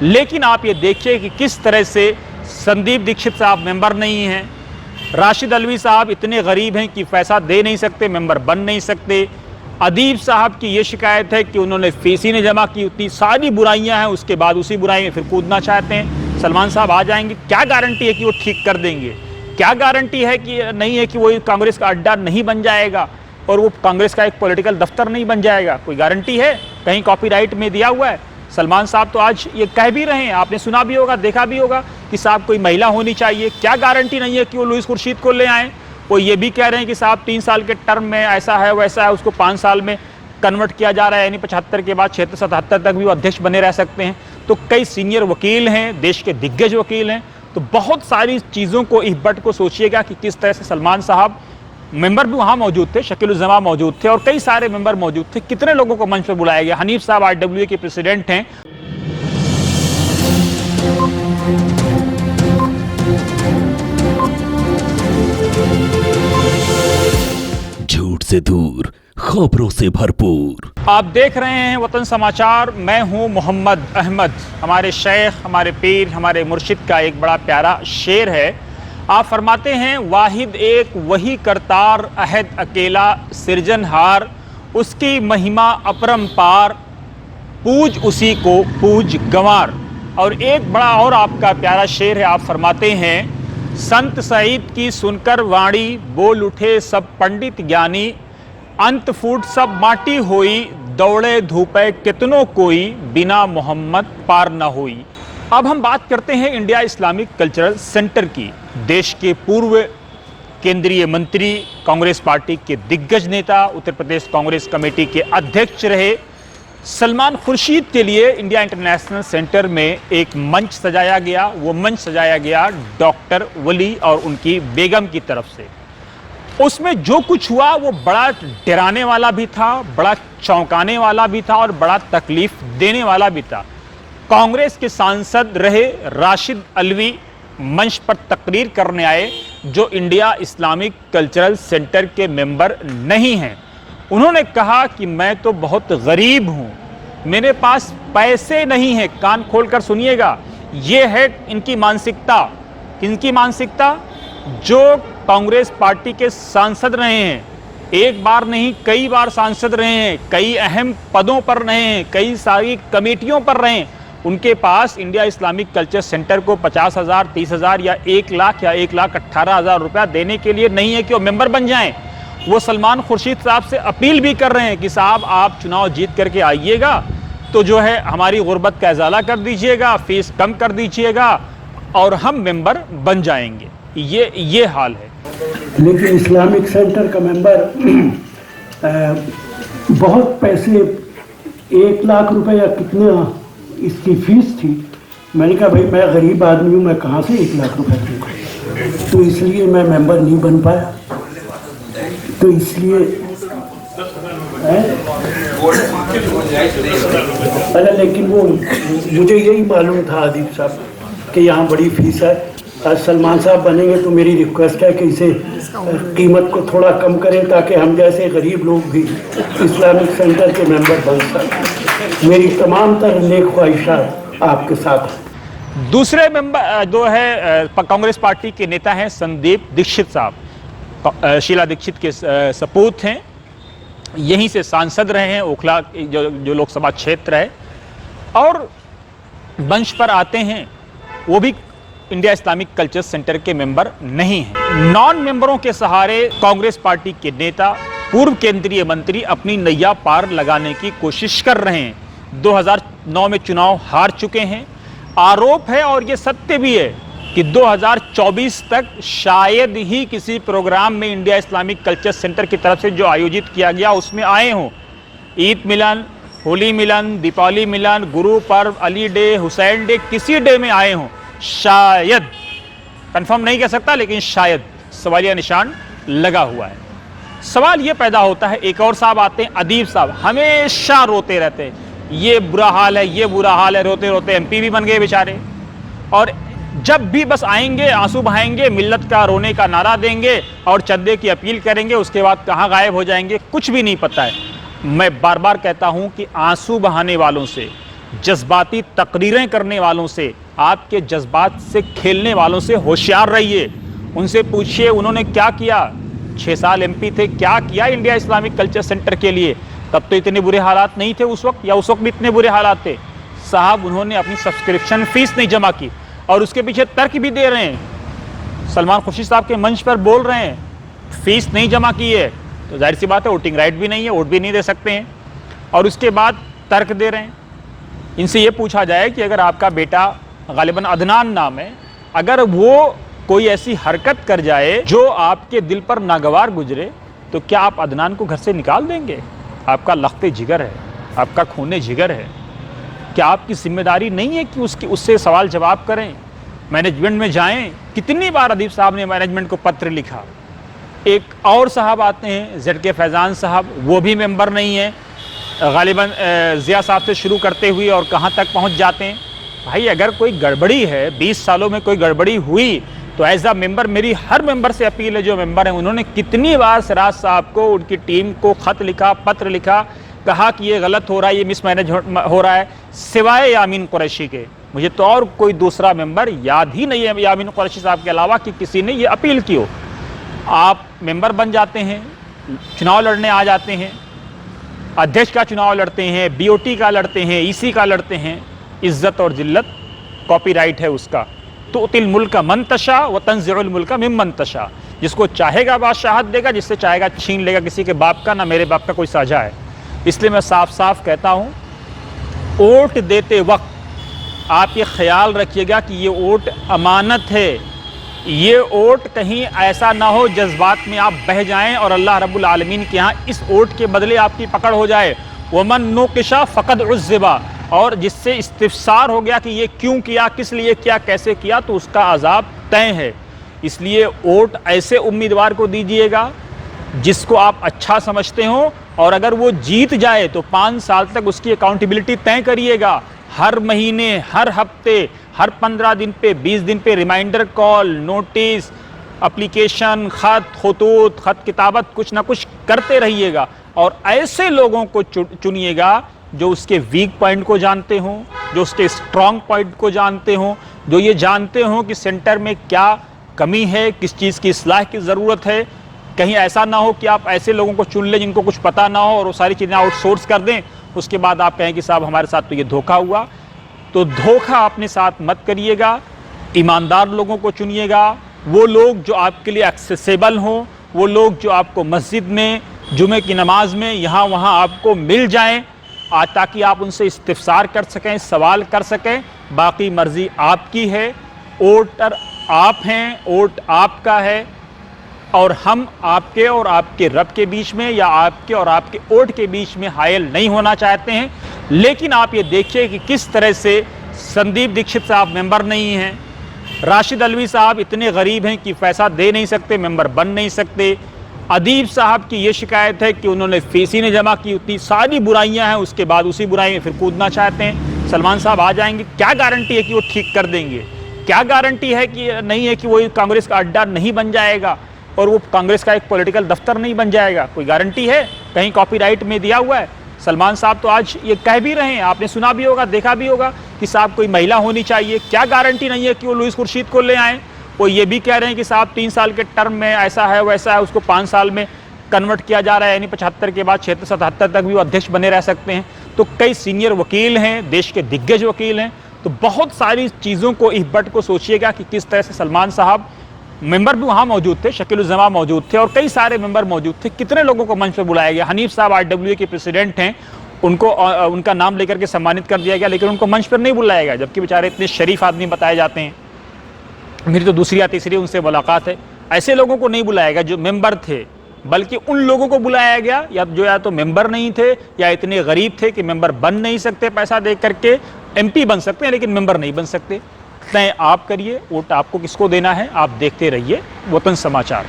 लेकिन आप ये देखिए कि किस तरह से संदीप दीक्षित साहब मेंबर नहीं हैं, राशिद अल्वी साहब इतने गरीब हैं कि पैसा दे नहीं सकते, मेंबर बन नहीं सकते। अदीब साहब की ये शिकायत है कि उन्होंने फीस ही नहीं जमा की, उतनी सारी बुराइयां हैं, उसके बाद उसी बुराई में फिर कूदना चाहते हैं। सलमान साहब आ जाएंगे, क्या गारंटी है कि वो ठीक कर देंगे? क्या गारंटी है कि नहीं है कि वो कांग्रेस का अड्डा नहीं बन जाएगा और वो कांग्रेस का एक पॉलिटिकल दफ्तर नहीं बन जाएगा? कोई गारंटी है? कहीं कॉपीराइट में दिया हुआ है? सलमान साहब तो आज ये कह भी रहे हैं, आपने सुना भी होगा, देखा भी होगा कि साहब कोई महिला होनी चाहिए। क्या गारंटी नहीं है कि वो लुईस खुर्शीद को ले आएँ? वो ये भी कह रहे हैं कि साहब 3 साल के टर्म में ऐसा है वैसा है, उसको 5 साल में कन्वर्ट किया जा रहा है, यानी 75 के बाद 76-77 तक भी वो अध्यक्ष बने रह सकते हैं। तो कई सीनियर वकील हैं, देश के दिग्गज वकील हैं, तो बहुत सारी चीज़ों को, इस बट को सोचिएगा कि किस तरह से सलमान साहब, मेंबर भी वहाँ मौजूद थे, शकील-उज़्ज़मा मौजूद थे और कई सारे मेंबर मौजूद थे। कितने लोगों को मंच पर बुलाया गया? हनीफ साहब RWA के प्रेसिडेंट हैं। झूठ से दूर, खबरों से भरपूर। आप देख रहे हैं वतन समाचार। मैं हूं मोहम्मद अहमद। हमारे शेख, हमारे पीर, हमारे मुर्शिद का एक बड़ा प्यारा शेर है। आप फरमाते हैं, वाहिद एक वही करतार, अहद अकेला सिरजनहार, उसकी महिमा अपरंपार, पूज उसी को पूज गंवार। और एक बड़ा और आपका प्यारा शेर है। आप फरमाते हैं, संत सईद की सुनकर वाणी, बोल उठे सब पंडित ज्ञानी, अंत फूट सब माटी होई, दौड़े धूपे कितनों कोई, बिना मोहम्मद पार न होई। अब हम बात करते हैं इंडिया इस्लामिक कल्चरल सेंटर की। देश के पूर्व केंद्रीय मंत्री, कांग्रेस पार्टी के दिग्गज नेता, उत्तर प्रदेश कांग्रेस कमेटी के अध्यक्ष रहे सलमान खुर्शीद के लिए इंडिया इंटरनेशनल सेंटर में एक मंच सजाया गया। वो मंच सजाया गया डॉक्टर वली और उनकी बेगम की तरफ से। उसमें जो कुछ हुआ वो बड़ा डराने वाला भी था, बड़ा चौंकाने वाला भी था और बड़ा तकलीफ देने वाला भी था। कांग्रेस के सांसद रहे राशिद अल्वी मंच पर तकरीर करने आए, जो इंडिया इस्लामिक कल्चरल सेंटर के मेंबर नहीं हैं। उन्होंने कहा कि मैं तो बहुत गरीब हूं, मेरे पास पैसे नहीं हैं। कान खोलकर सुनिएगा, ये है इनकी मानसिकता। किनकी मानसिकता? जो कांग्रेस पार्टी के सांसद रहे हैं, एक बार नहीं कई बार सांसद रहे हैं, कई अहम पदों पर रहे हैं, कई सारी कमेटियों पर रहे हैं, उनके पास इंडिया इस्लामिक कल्चर सेंटर को 50,000, 30,000 या 1 लाख या 1,18,000 रुपया देने के लिए नहीं है कि वो मेंबर बन जाएं। वो सलमान खुर्शीद साहब से अपील भी कर रहे हैं कि साहब आप चुनाव जीत करके आइएगा तो जो है हमारी गुर्बत का इजाला कर दीजिएगा, फीस कम कर दीजिएगा और हम मेंबर बन जाएंगे। ये हाल है। लेकिन इस्लामिक सेंटर का मेंबर बहुत पैसे, 1 लाख रुपए या कितना इसकी फीस थी। मैंने कहा भाई मैं गरीब आदमी हूँ, मैं कहाँ से 1 लाख रुपए दूँगा, तो इसलिए मैं मेंबर नहीं बन पाया। तो इसलिए लेकिन वो मुझे यही मालूम था आदिब साहब कि यहाँ बड़ी फीस है। आज सलमान साहब बनेंगे तो मेरी रिक्वेस्ट है कि इसे कीमत को थोड़ा कम करें ताकि हम जैसे गरीब लोग भी इस्लामिक सेंटर के मेंबर बन सकें। मेरी तमाम तरह नेक ख्वाहिशात आपके साथ हैं। दूसरे मेंबर जो है कांग्रेस पार्टी के नेता हैं संदीप दीक्षित साहब, शीला दीक्षित के सपूत हैं, यहीं से सांसद रहे हैं, ओखला जो लोकसभा क्षेत्र है, और मंच पर आते हैं। वो भी इंडिया इस्लामिक कल्चर सेंटर के मेंबर नहीं हैं। नॉन मेंबरों के सहारे कांग्रेस पार्टी के नेता, पूर्व केंद्रीय मंत्री अपनी नैया पार लगाने की कोशिश कर रहे हैं। 2009 में चुनाव हार चुके हैं। आरोप है और ये सत्य भी है कि 2024 तक शायद ही किसी प्रोग्राम में इंडिया इस्लामिक कल्चर सेंटर की तरफ से जो आयोजित किया गया उसमें आए हों। ईद मिलन, होली मिलन, दीपावली मिलन, गुरु पर्व, अली डे, हुसैन डे, किसी डे में आए हों। शायद, कंफर्म नहीं कह सकता, लेकिन शायद सवालिया निशान लगा हुआ है। सवाल ये पैदा होता है, एक और साहब आते हैं, अदीब साहब, हमेशा रोते रहते हैं, ये बुरा हाल है, ये बुरा हाल है, रोते रोते एमपी भी बन गए बेचारे। और जब भी बस आएंगे, आंसू बहाएंगे, मिल्लत का रोने का नारा देंगे और चंदे की अपील करेंगे, उसके बाद कहाँ गायब हो जाएंगे कुछ भी नहीं पता है। मैं बार बार कहता हूं कि आंसू बहाने वालों से, जज्बाती तकरीरें करने वालों से, आपके जज्बात से खेलने वालों से होशियार रहिए। उनसे पूछिए उन्होंने क्या किया, 6 साल एमपी थे, क्या किया इंडिया इस्लामिक कल्चर सेंटर के लिए। तब तो इतने बुरे हालात नहीं थे उस वक्त, या उस वक्त भी इतने बुरे हालात थे साहब। उन्होंने अपनी सब्सक्रिप्शन फीस नहीं जमा की और उसके पीछे तर्क भी दे रहे हैं। सलमान खुर्शीद साहब के मंच पर बोल रहे हैं फीस नहीं जमा की है, तो जाहिर सी बात है वोटिंग राइट भी नहीं है, वोट भी नहीं दे सकते हैं। और उसके बाद तर्क दे रहे हैं। इनसे ये पूछा जाए कि अगर आपका बेटा, गालिबन अदनान नाम है, अगर वो कोई ऐसी हरकत कर जाए जो आपके दिल पर नागवार गुजरे, तो क्या आप अदनान को घर से निकाल देंगे? आपका लख्ते जिगर है, आपका खूने जिगर है। क्या आपकी जिम्मेदारी नहीं है कि उससे सवाल जवाब करें, मैनेजमेंट में जाएं? कितनी बार अदीब साहब ने मैनेजमेंट को पत्र लिखा। एक और साहब आते हैं ZK फैज़ान साहब, वो भी मेंबर नहीं है, गालिबन ज़िया साहब से शुरू करते हुए और कहाँ तक पहुँच जाते हैं। भाई अगर कोई गड़बड़ी है, 20 सालों में कोई गड़बड़ी हुई, तो एज अ मेंबर मेरी हर मेंबर से अपील है जो मेंबर हैं, उन्होंने कितनी बार सिराज साहब को, उनकी टीम को खत लिखा, पत्र लिखा, कहा कि ये गलत हो रहा है, ये मिसमैनेज हो रहा है, सिवाय यामीन कुरैशी के। मुझे तो और कोई दूसरा मेंबर याद ही नहीं है यामीन कुरैशी साहब के अलावा कि किसी ने ये अपील की हो। आप मेंबर बन जाते हैं, चुनाव लड़ने आ जाते हैं, अध्यक्ष का चुनाव लड़ते हैं, BOT का लड़ते हैं, EC का लड़ते हैं। इज्जत और जिल्लत कॉपीराइट है उसका। तो तिल मुल्क मंतशा व तंज़िउल मुल्क मिम्मन तशा। जिसको चाहेगा बादशाहत देगा, जिससे चाहेगा छीन लेगा। किसी के बाप का ना मेरे बाप का कोई साझा है। इसलिए मैं साफ साफ कहता हूँ, वोट देते वक्त आप ये ख्याल रखिएगा कि ये वोट अमानत है। ये वोट कहीं ऐसा ना हो जज्बात में आप बह जाएं और अल्लाह रब्बुल आलमीन के यहाँ इस वोट के बदले आपकी पकड़ हो जाए। वमन नुकिशा फ़क़द उज़्ज़िबा, और जिससे इस्तिफ़सार हो गया कि ये क्यों किया, किस लिए किया, कैसे किया, तो उसका अज़ाब तय है। इसलिए वोट ऐसे उम्मीदवार को दीजिएगा जिसको आप अच्छा समझते हो, और अगर वो जीत जाए तो 5 साल तक उसकी अकाउंटेबिलिटी तय करिएगा। हर महीने, हर हफ्ते, हर 15 दिन पे, 20 दिन पे रिमाइंडर कॉल, नोटिस, एप्लीकेशन, खत किताबत कुछ ना कुछ करते रहिएगा। और ऐसे लोगों को चुनिएगा जो उसके वीक पॉइंट को जानते हों, जो उसके स्ट्रॉन्ग पॉइंट को जानते हों, जो ये जानते हों कि सेंटर में क्या कमी है, किस चीज़ की इस्लाह की ज़रूरत है। कहीं ऐसा ना हो कि आप ऐसे लोगों को चुन लें जिनको कुछ पता ना हो और वो सारी चीज़ें आउटसोर्स कर दें, उसके बाद आप कहें कि साहब हमारे साथ तो ये धोखा हुआ। तो धोखा अपने साथ मत करिएगा। ईमानदार लोगों को चुनिएगा, वो लोग जो आपके लिए एक्सेसिबल हों, वो लोग जो आपको मस्जिद में, जुमे की नमाज में, यहाँ वहाँ आपको मिल जाएं, ताकि आप उनसे इस्तिफ़सार कर सकें, सवाल कर सकें। बाकी मर्ज़ी आपकी है, वोटर आप हैं, वोट आपका है, और हम आपके और आपके रब के बीच में या आपके और आपके वोट के बीच में हायल नहीं होना चाहते हैं। लेकिन आप ये देखिए कि किस तरह से संदीप दीक्षित साहब मेंबर नहीं हैं, राशिद अलवी साहब इतने गरीब हैं कि पैसा दे नहीं सकते, मेंबर बन नहीं सकते। अदीब साहब की ये शिकायत है कि उन्होंने फीस ही नहीं जमा की, उतनी सारी बुराइयां हैं, उसके बाद उसी बुराई में फिर कूदना चाहते हैं। सलमान साहब आ जाएंगे, क्या गारंटी है कि वो ठीक कर देंगे? क्या गारंटी है कि नहीं है कि वो कांग्रेस का अड्डा नहीं बन जाएगा और वो कांग्रेस का एक पॉलिटिकल दफ्तर नहीं बन जाएगा? कोई गारंटी है? कहीं कॉपीराइट में दिया हुआ है? सलमान साहब तो आज ये कह भी रहे हैं, आपने सुना भी होगा, देखा भी होगा कि साहब कोई महिला होनी चाहिए। क्या गारंटी नहीं है कि वो लुईस खुर्शीद को ले आएँ? वो ये भी कह रहे हैं कि साहब 3 साल के टर्म में ऐसा है वैसा है, उसको 5 साल में कन्वर्ट किया जा रहा है, यानी 75 के बाद 76-77 तक भी वो अध्यक्ष बने रह सकते हैं। तो कई सीनियर वकील हैं, देश के दिग्गज वकील हैं। तो बहुत सारी चीज़ों को, इस बट को सोचिएगा कि किस तरह से सलमान साहब, मेंबर भी वहाँ मौजूद थे, शकील उज़ ज़मा मौजूद थे और कई सारे मेंबर मौजूद थे। कितने लोगों को मंच पर बुलाया गया। हनीफ साहब RWA के प्रेसिडेंट हैं, उनको उनका नाम लेकर के सम्मानित कर दिया गया, लेकिन उनको मंच पर नहीं बुलाया गया, जबकि बेचारे इतने शरीफ आदमी बताए जाते हैं। मेरी तो दूसरी या तीसरी उनसे मुलाकात है। ऐसे लोगों को नहीं बुलाया गया जो मेंबर थे, बल्कि उन लोगों को बुलाया गया या तो मेंबर नहीं थे या इतने गरीब थे कि मेंबर बन नहीं सकते, पैसा दे करके MP बन सकते हैं लेकिन मेंबर नहीं बन सकते। तय आप करिए, वोट आपको किसको देना है। आप देखते रहिए वतन समाचार।